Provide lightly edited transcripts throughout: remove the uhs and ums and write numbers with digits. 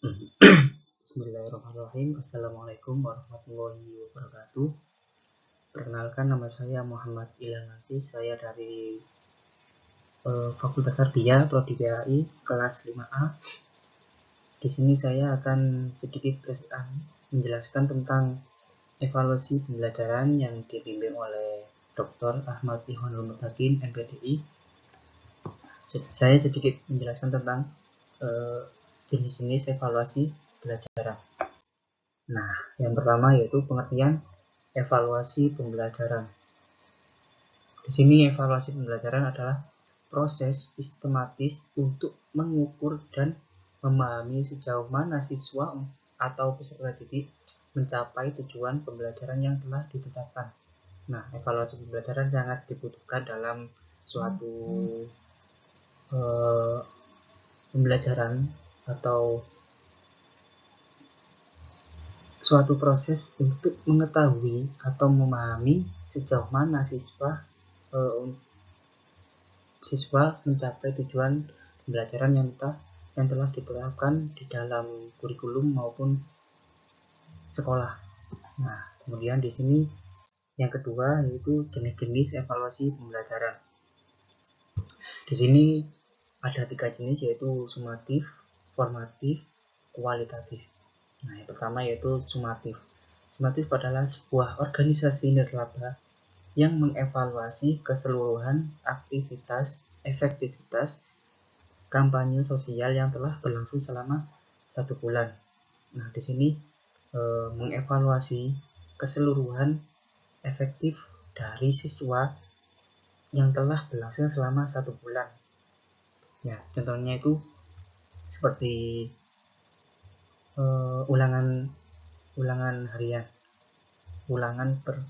Bismillahirrahmanirrahim. Assalamualaikum warahmatullahi wabarakatuh. Perkenalkan, nama saya Muhammad Ilham Aziz. Saya dari Fakultas Tarbiyah Prodi PAI kelas 5A. Di sini saya akan sedikit menjelaskan tentang evaluasi pembelajaran yang dibimbing oleh Dr. Ahmad Ihwanul Mutakin, MPDI. Saya sedikit menjelaskan tentang jenis-jenis evaluasi pembelajaran. Nah, yang pertama yaitu pengertian evaluasi pembelajaran. Di sini evaluasi pembelajaran adalah proses sistematis untuk mengukur dan memahami sejauh mana siswa atau peserta didik mencapai tujuan pembelajaran yang telah ditetapkan. Nah, evaluasi pembelajaran sangat dibutuhkan dalam suatu pembelajaran atau suatu proses untuk mengetahui atau memahami sejauh mana siswa mencapai tujuan pembelajaran yang telah ditetapkan di dalam kurikulum maupun sekolah. Nah, kemudian di sini yang kedua yaitu jenis-jenis evaluasi pembelajaran. Di sini ada 3 jenis, yaitu sumatif, formatif, kualitatif. Nah, yang pertama yaitu sumatif. Sumatif adalah sebuah organisasi nirlaba yang mengevaluasi keseluruhan aktivitas efektivitas kampanye sosial yang telah berlangsung selama 1 bulan. Nah, di sini mengevaluasi keseluruhan efektif dari siswa yang telah berlangsung selama 1 bulan. Ya, contohnya itu seperti ulangan harian, ulangan per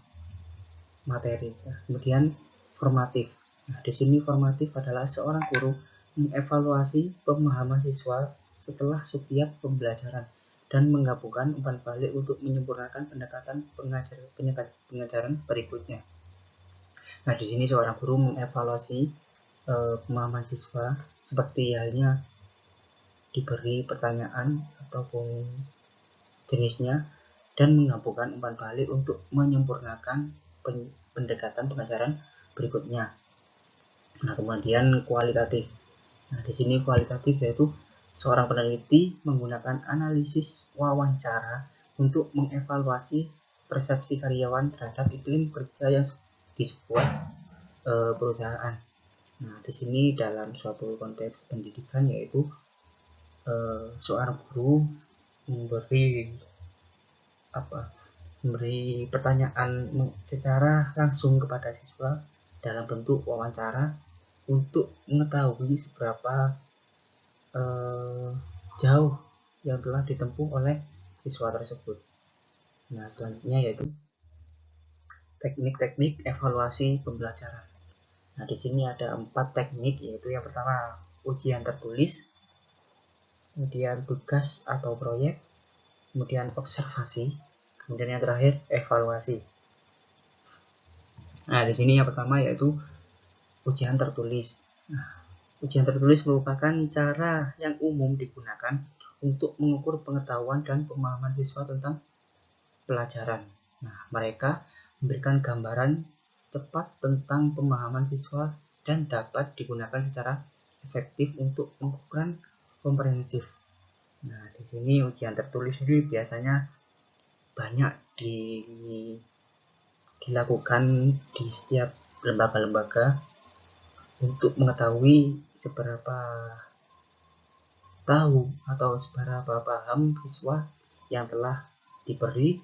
materi. Nah, kemudian formatif. Nah, di sini formatif adalah seorang guru mengevaluasi pemahaman siswa setelah setiap pembelajaran dan menggabungkan umpan balik untuk menyempurnakan pendekatan pengajaran berikutnya. Nah, di sini seorang guru mengevaluasi pemahaman siswa seperti halnya diberi pertanyaan ataupun jenisnya dan menggabungkan umpan balik untuk menyempurnakan pendekatan pengajaran berikutnya. Nah, kemudian kualitatif. Nah, di sini kualitatif yaitu seorang peneliti menggunakan analisis wawancara untuk mengevaluasi persepsi karyawan terhadap iklim kerja yang di sebuah perusahaan. Nah, di sini dalam suatu konteks pendidikan yaitu seorang guru memberi pertanyaan secara langsung kepada siswa dalam bentuk wawancara untuk mengetahui seberapa jauh yang telah ditempuh oleh siswa tersebut. Nah, selanjutnya yaitu teknik-teknik evaluasi pembelajaran. Nah, di sini ada 4 teknik, yaitu yang pertama ujian tertulis, kemudian tugas atau proyek, kemudian observasi, kemudian yang terakhir evaluasi. Nah, di sini yang pertama yaitu ujian tertulis. Nah, ujian tertulis merupakan cara yang umum digunakan untuk mengukur pengetahuan dan pemahaman siswa tentang pelajaran. Nah, mereka memberikan gambaran tepat tentang pemahaman siswa dan dapat digunakan secara efektif untuk pengukuran komprehensif. Nah, di sini ujian tertulis ini biasanya banyak dilakukan di setiap lembaga-lembaga untuk mengetahui seberapa tahu atau seberapa paham siswa yang telah diberi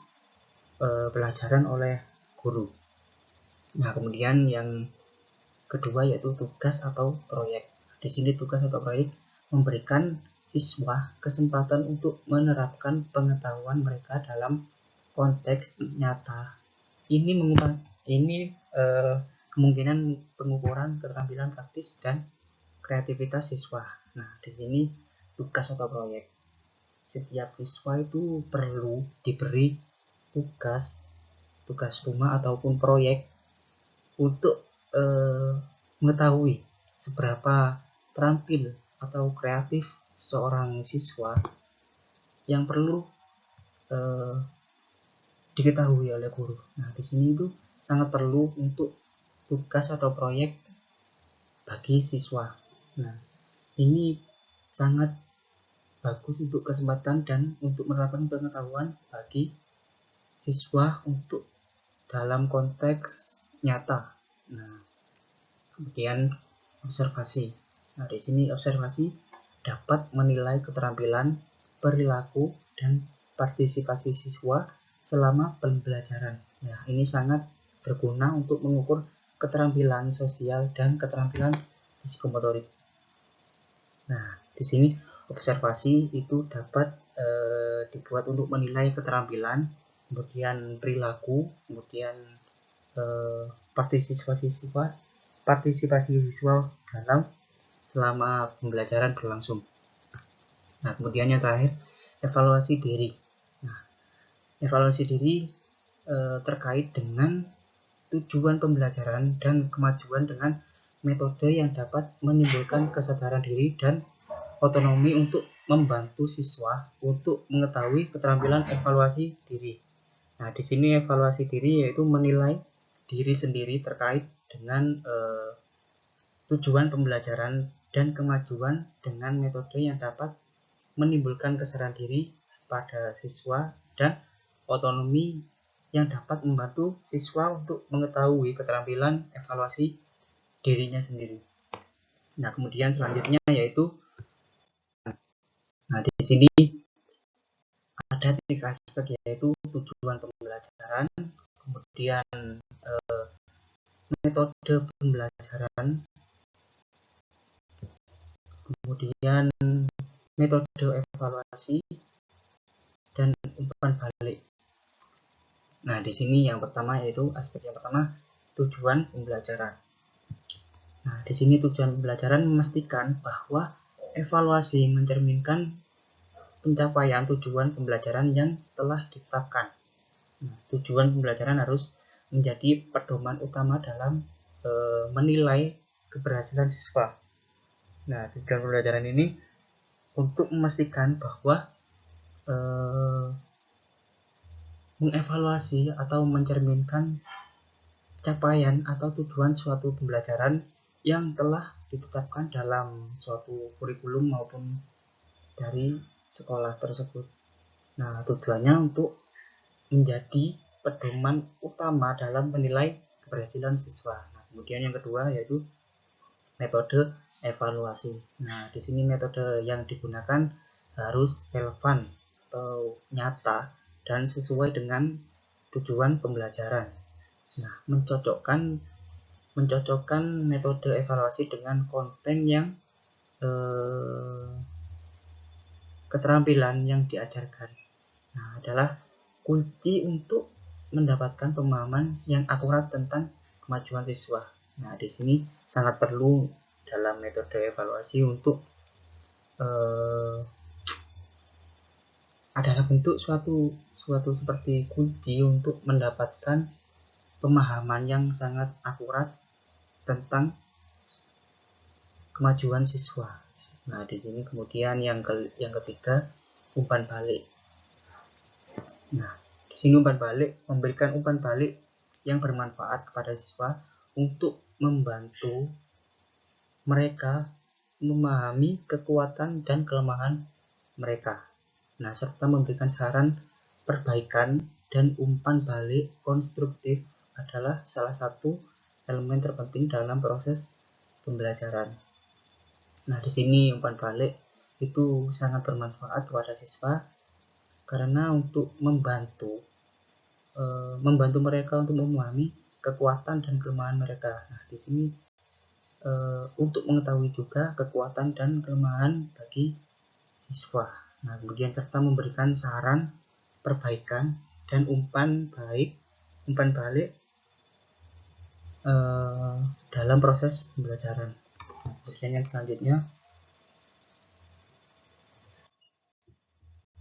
pelajaran oleh guru. Nah, kemudian yang kedua yaitu tugas atau proyek. Di sini tugas atau proyek memberikan siswa kesempatan untuk menerapkan pengetahuan mereka dalam konteks nyata. Ini kemungkinan pengukuran keterampilan praktis dan kreativitas siswa. Nah, di sini tugas atau proyek. Setiap siswa itu perlu diberi tugas rumah ataupun proyek untuk mengetahui seberapa terampil atau kreatif seorang siswa yang perlu diketahui oleh guru. Nah, di sini itu sangat perlu untuk tugas atau proyek bagi siswa. Nah, ini sangat bagus untuk kesempatan dan untuk menerapkan pengetahuan bagi siswa untuk dalam konteks nyata. Nah, kemudian observasi. Nah, di sini observasi dapat menilai keterampilan, perilaku, dan partisipasi siswa selama pembelajaran. Nah, ini sangat berguna untuk mengukur keterampilan sosial dan keterampilan psikomotorik. Nah, di sini observasi itu dapat dibuat untuk menilai keterampilan, kemudian perilaku, kemudian partisipasi siswa dalam selama pembelajaran berlangsung. Nah, kemudian yang terakhir, evaluasi diri. Nah, evaluasi diri terkait dengan tujuan pembelajaran dan kemajuan dengan metode yang dapat menimbulkan kesadaran diri dan otonomi untuk membantu siswa untuk mengetahui keterampilan evaluasi diri. Nah, di sini evaluasi diri yaitu menilai diri sendiri terkait dengan tujuan pembelajaran dan kemajuan dengan metode yang dapat menimbulkan kesadaran diri pada siswa dan otonomi yang dapat membantu siswa untuk mengetahui keterampilan evaluasi dirinya sendiri. Nah, kemudian selanjutnya yaitu, nah di sini ada 3 aspek yaitu tujuan pembelajaran, kemudian metode pembelajaran, kemudian metode evaluasi, dan umpan balik. Nah, di sini yang pertama yaitu aspek yang pertama tujuan pembelajaran. Nah, di sini tujuan pembelajaran memastikan bahwa evaluasi mencerminkan pencapaian tujuan pembelajaran yang telah ditetapkan. Nah, tujuan pembelajaran harus menjadi pedoman utama dalam menilai keberhasilan siswa. Nah, tujuan pembelajaran ini untuk memastikan bahwa mengevaluasi atau mencerminkan capaian atau tujuan suatu pembelajaran yang telah ditetapkan dalam suatu kurikulum maupun dari sekolah tersebut. Nah, tujuannya untuk menjadi pedoman utama dalam menilai keberhasilan siswa. Nah, kemudian yang kedua yaitu metode evaluasi. Nah, di sini metode yang digunakan harus relevan atau nyata dan sesuai dengan tujuan pembelajaran. Nah, mencocokkan metode evaluasi dengan konten yang keterampilan yang diajarkan. Nah, adalah kunci untuk mendapatkan pemahaman yang akurat tentang kemajuan siswa. Nah, di sini sangat perlu dalam metode evaluasi untuk adalah bentuk suatu seperti kunci untuk mendapatkan pemahaman yang sangat akurat tentang kemajuan siswa. Nah, di sini kemudian yang ketiga umpan balik. Nah, di sini umpan balik memberikan umpan balik yang bermanfaat kepada siswa untuk membantu mereka memahami kekuatan dan kelemahan mereka. Nah, serta memberikan saran perbaikan dan umpan balik konstruktif adalah salah satu elemen terpenting dalam proses pembelajaran. Nah, di sini umpan balik itu sangat bermanfaat kepada siswa karena untuk membantu mereka untuk memahami kekuatan dan kelemahan mereka. Nah, di sini untuk mengetahui juga kekuatan dan kelemahan bagi siswa. Nah, kemudian serta memberikan saran perbaikan dan umpan balik dalam proses pembelajaran. Nah, kemudian yang selanjutnya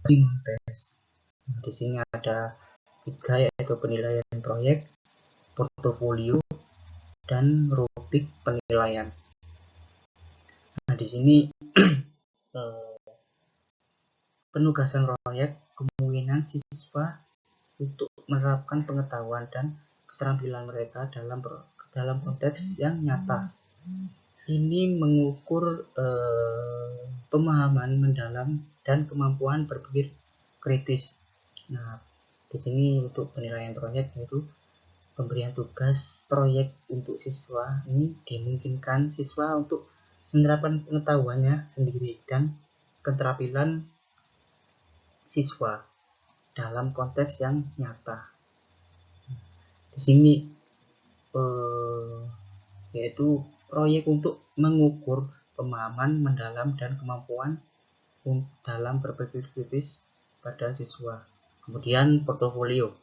tes. Nah, di sini ada 3 yaitu penilaian proyek, portofolio, dan rubrik penilaian. Nah, di sini penugasan proyek, kemungkinan siswa untuk menerapkan pengetahuan dan keterampilan mereka dalam konteks yang nyata. Ini mengukur pemahaman mendalam dan kemampuan berpikir kritis. Nah, di sini untuk penilaian proyek yaitu pemberian tugas proyek untuk siswa ini dimungkinkan siswa untuk menerapkan pengetahuannya sendiri dan keterampilan siswa dalam konteks yang nyata. Di sini yaitu proyek untuk mengukur pemahaman mendalam dan kemampuan dalam berpikir kritis pada siswa. Kemudian portofolio.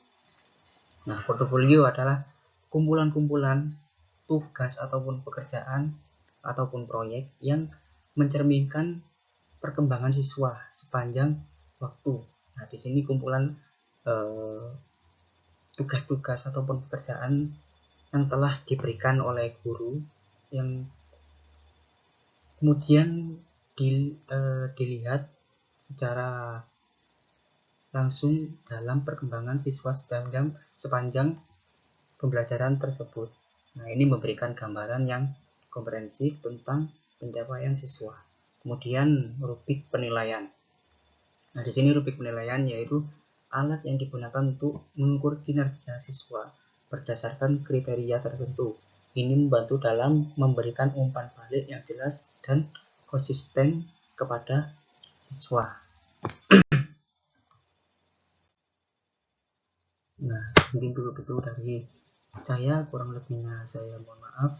Nah, portofolio adalah kumpulan-kumpulan tugas ataupun pekerjaan ataupun proyek yang mencerminkan perkembangan siswa sepanjang waktu. Nah, di sini kumpulan tugas-tugas ataupun pekerjaan yang telah diberikan oleh guru yang kemudian dilihat secara langsung dalam perkembangan siswa sepanjang pembelajaran tersebut. Nah, ini memberikan gambaran yang komprehensif tentang pencapaian siswa. Kemudian rubrik penilaian. Nah, di sini rubrik penilaian yaitu alat yang digunakan untuk mengukur kinerja siswa berdasarkan kriteria tertentu. Ini membantu dalam memberikan umpan balik yang jelas dan konsisten kepada siswa. Nah, mungkin dulu itu dari saya, kurang lebihnya saya mohon maaf.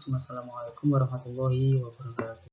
Wassalamualaikum warahmatullahi wabarakatuh.